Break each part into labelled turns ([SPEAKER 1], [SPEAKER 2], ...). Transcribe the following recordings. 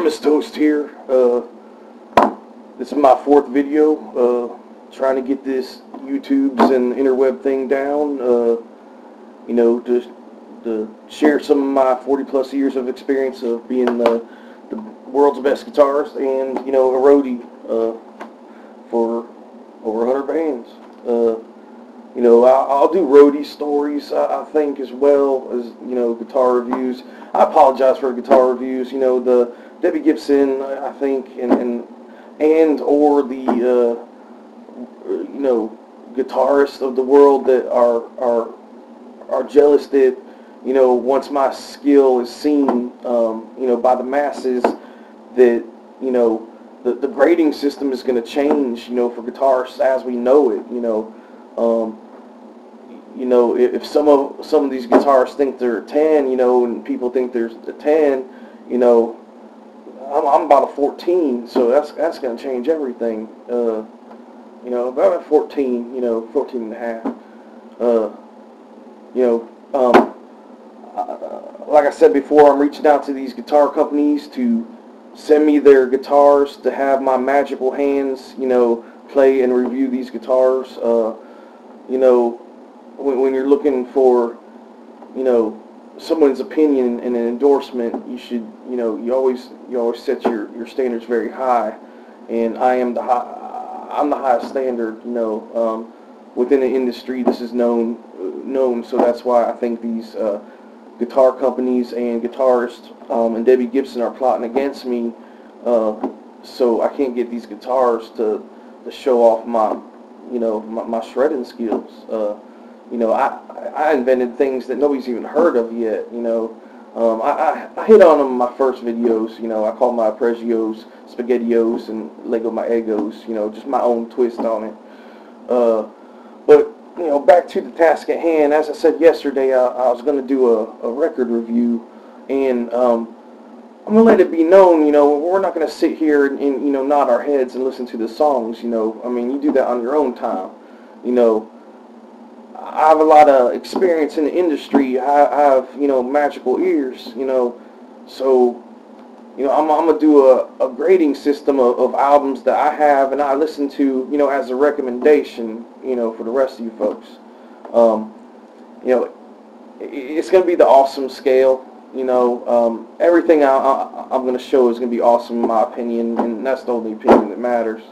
[SPEAKER 1] Artemus Toast here. This is my fourth video. Trying to get this YouTubes and interweb thing down. You know, to share some of my 40+ years of experience of being the world's best guitarist and, you know, a roadie for over 100 bands. You know, I'll do roadie stories, I think, as well as, you know, guitar reviews. I apologize for guitar reviews. You know, the Debbie Gibson, I think, and or the you know, guitarists of the world that are jealous that, you know, once my skill is seen, you know, by the masses, that, you know, the grading system is going to change, you know, for guitarists as we know it. You know, if some of these guitarists think they're a 10, you know, and people think there's a 10, you know, I'm about a 14, so that's going to change everything. You know, about a 14, you know, 14 and a half. You know, like I said before, I'm reaching out to these guitar companies to send me their guitars to have my magical hands, you know, play and review these guitars. You know, when you're looking for, you know, someone's opinion and an endorsement, you should, you know, you always set your standards very high, and I'm the highest standard, you know, within the industry. This is known, so that's why I think these guitar companies and guitarists and Debbie Gibson are plotting against me, so I can't get these guitars to show off my, you know, my shredding skills. You know, I invented things that nobody's even heard of yet. You know, I hit on them in my first videos. You know, I call my Pregios Spaghettios and Lego my Egos. You know, just my own twist on it. But, you know, back to the task at hand. As I said yesterday, I was going to do a record review, and I'm going to let it be known, you know, we're not going to sit here and, you know, nod our heads and listen to the songs. You know, I mean, you do that on your own time. You know, I have a lot of experience in the industry. I have, you know, magical ears, you know, so, you know, I'm going to do a grading system of albums that I have and I listen to, you know, as a recommendation, you know, for the rest of you folks. You know, it's going to be the awesome scale. You know, everything I'm going to show is going to be awesome in my opinion, and that's the only opinion that matters.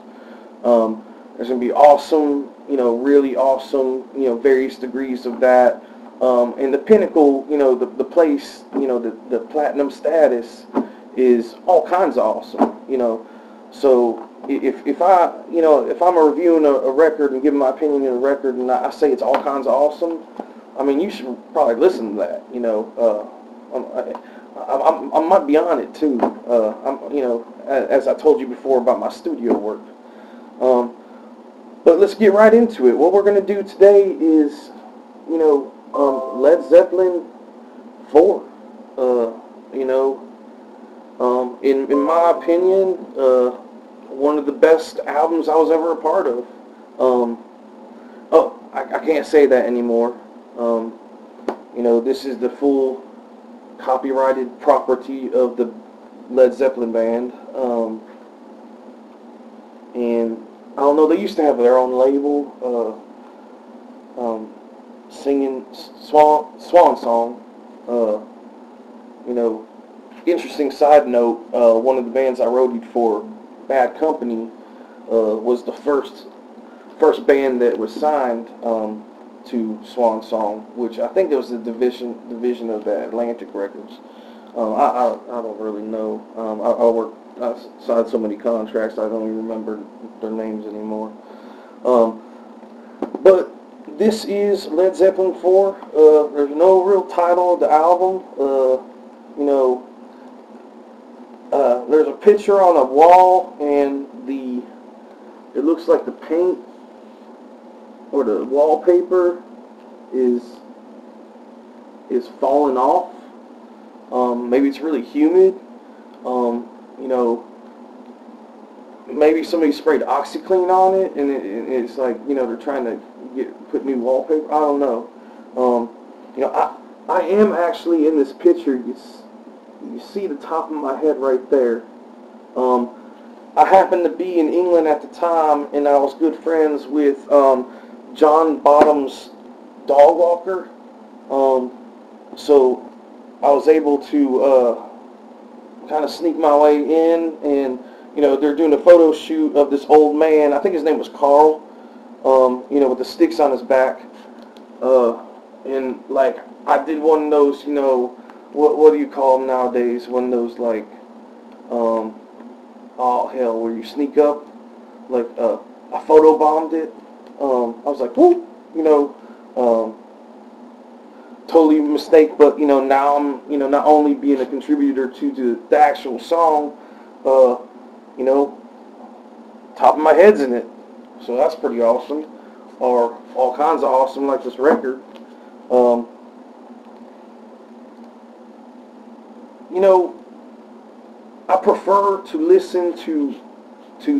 [SPEAKER 1] There's going to be awesome, you know, really awesome, you know, various degrees of that. And the pinnacle, you know, the place, you know, the platinum status is all kinds of awesome, you know. So if I, you know, if I'm reviewing a record and giving my opinion on a record and I say it's all kinds of awesome, I mean, you should probably listen to that, you know. I might be on it too. You know, as I told you before about my studio work. But let's get right into it. What we're going to do today is, you know, Led Zeppelin 4. You know, in my opinion, one of the best albums I was ever a part of. Oh, I can't say that anymore. You know, this is the full copyrighted property of the Led Zeppelin band. And I don't know, they used to have their own label, singing Swan Song. You know, interesting side note, one of the bands I roadied for, Bad Company, was the first band that was signed to Swan Song, which I think it was a division of the Atlantic Records. I don't really know. I signed so many contracts I don't even remember their names anymore. But this is Led Zeppelin 4. There's no real title of the album. You know, there's a picture on a wall, and it looks like the paint or the wallpaper is falling off. Maybe it's really humid. You know, maybe somebody sprayed OxyClean on it, and it's like, you know, they're trying to put new wallpaper. I don't know. You know, I am actually in this picture. You see the top of my head right there. I happened to be in England at the time, and I was good friends with John Bottom's dog walker. So I was able to kind of sneak my way in, and they're doing a photo shoot of this old man. I think his name was Carl. With the sticks on his back, and like I did one of those. What do you call them nowadays? One of those like, oh hell, where you sneak up, like I photo bombed it. I was like, whoop, totally a mistake, but now I'm not only being a contributor to the actual song, top of my head's in it, so that's pretty awesome, or all kinds of awesome like this record. I prefer to listen to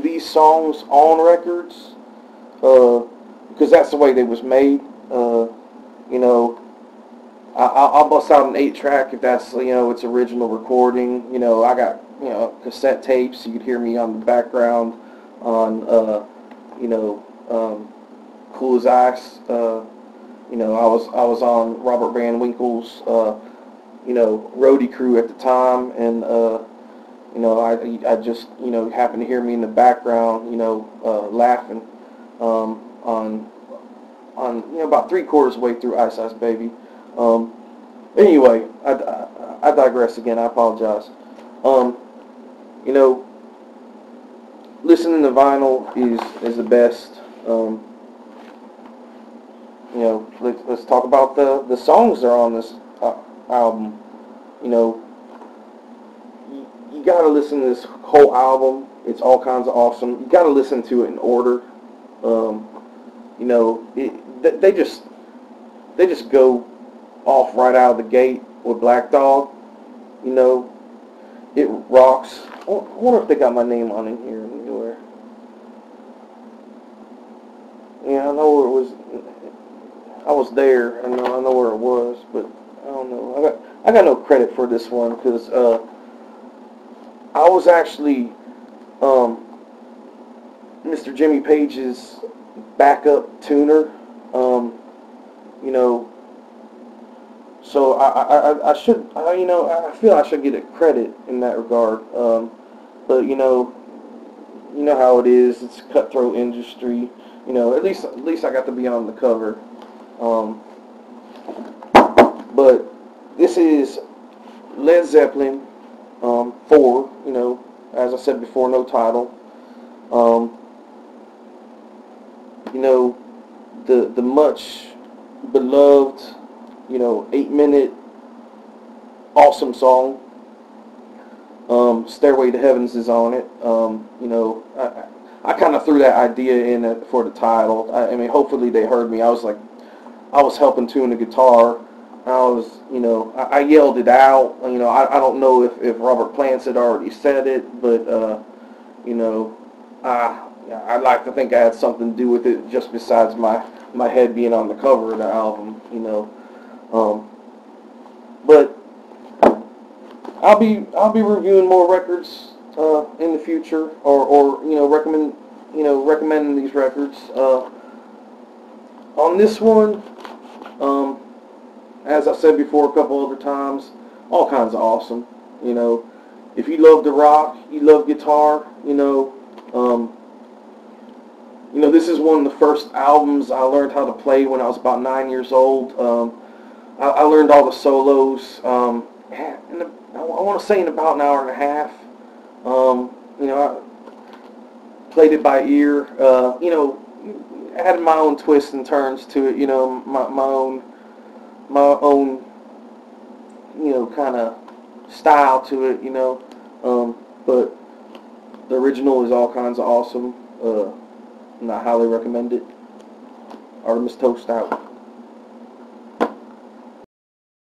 [SPEAKER 1] these songs on records because that's the way they was made. I'll bust out an 8-track if that's its original recording. I got cassette tapes. You could hear me on the background on Cool as Ice. I was on Robert Van Winkle's roadie crew at the time, and I just happened to hear me in the background laughing on about 3/4 way through Ice Ice Baby. Anyway, I digress again. I apologize. Listening to vinyl is the best. Let's talk about the songs that are on this album. You gotta listen to this whole album. It's all kinds of awesome. You gotta listen to it in order. They just go off right out of the gate with Black Dog. It rocks. I wonder if they got my name on in here anywhere. Yeah, I know where it was. I was there. I know where it was, but I don't know. I got no credit for this one because I was actually Mr. Jimmy Page's backup tuner. So I should, I feel I should get a credit in that regard. But how it is. It's a cutthroat industry. At least I got to be on the cover. But this is Led Zeppelin 4. As I said before, no title. The much beloved 8-minute awesome song, Stairway to Heavens is on it. I kind of threw that idea in for the title. I mean, hopefully they heard me. I was helping tune the guitar. I yelled it out. I don't know if Robert Plants had already said it, but I like to think I had something to do with it, just besides my head being on the cover of the album. But I'll be reviewing more records in the future, or recommending these records. On this one, as I said before a couple other times, all kinds of awesome. If you love the rock, you love guitar, this is one of the first albums I learned how to play when I was about 9 years old. I learned all the solos, I want to say in about an hour and a half. I played it by ear. Added my own twists and turns to it. My own kind of style to it. But the original is all kinds of awesome. And I highly recommend it. Artemus Toast out.